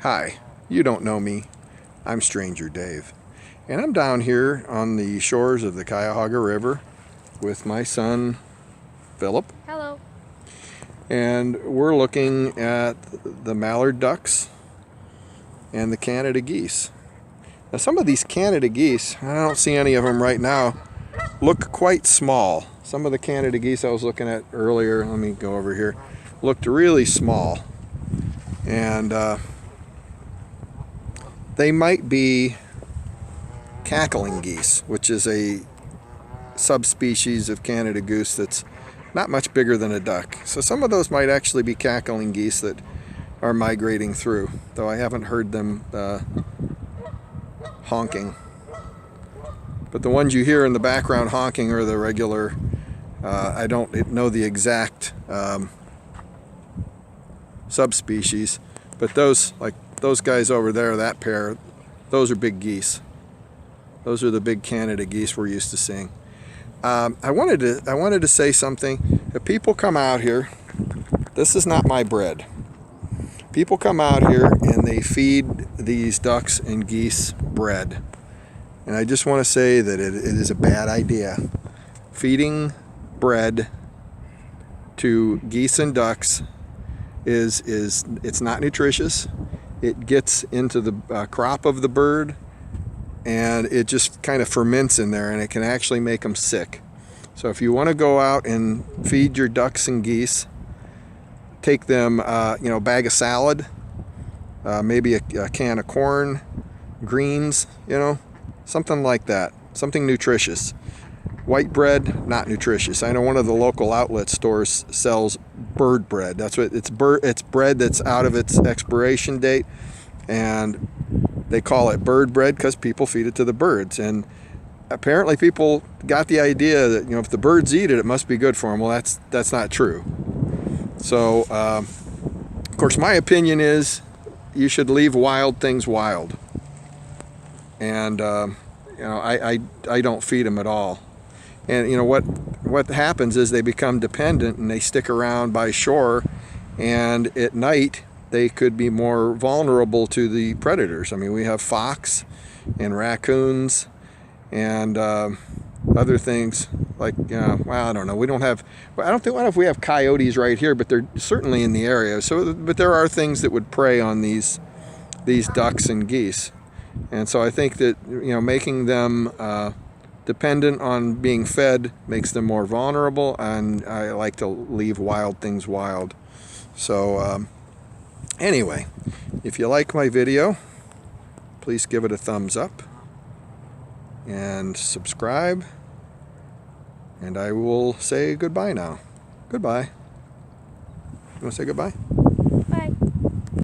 Hi, you don't know me. I'm Stranger Dave. And I'm down here on the shores of the Cuyahoga River with my son, Philip. Hello. And we're looking at the mallard ducks and the Canada geese. Now some of these Canada geese, I don't see any of them right now, look quite small. Some of the Canada geese I was looking at earlier, let me go over here, looked really small. And they might be cackling geese, which is a subspecies of Canada goose that's not much bigger than a duck. So some of those might actually be cackling geese that are migrating through, though I haven't heard them honking. But the ones you hear in the background honking are the regular, I don't know the exact subspecies, but those, like those guys over there, that pair, those are big geese. Those are the big Canada geese we're used to seeing. I wanted to say something. If people come out here, this is not my bread. People come out here and they feed these ducks and geese bread. And I just want to say that it is a bad idea. Feeding bread to geese and ducks it's not nutritious. It gets into the crop of the bird, and it just kind of ferments in there, and it can actually make them sick. So if you want to go out and feed your ducks and geese, take them, a bag of salad, maybe a can of corn, greens, something like that, something nutritious. White bread, not nutritious. I know one of the local outlet stores sells bird bread. That's what it's bread that's out of its expiration date, and they call it bird bread because people feed it to the birds. And apparently people got the idea that if the birds eat it, it must be good for them. Well, that's not true. So of course my opinion is you should leave wild things wild. And I don't feed them at all. And what happens is they become dependent and they stick around by shore, and at night they could be more vulnerable to the predators. I mean, we have fox and raccoons and other things like, well, I don't know. I don't know if we have coyotes right here, but they're certainly in the area. So, but there are things that would prey on these ducks and geese. And so I think that, making them dependent on being fed makes them more vulnerable, and I like to leave wild things wild. So anyway, if you like my video, please give it a thumbs up and subscribe, and I will say goodbye now. Goodbye. You want to say goodbye? Bye.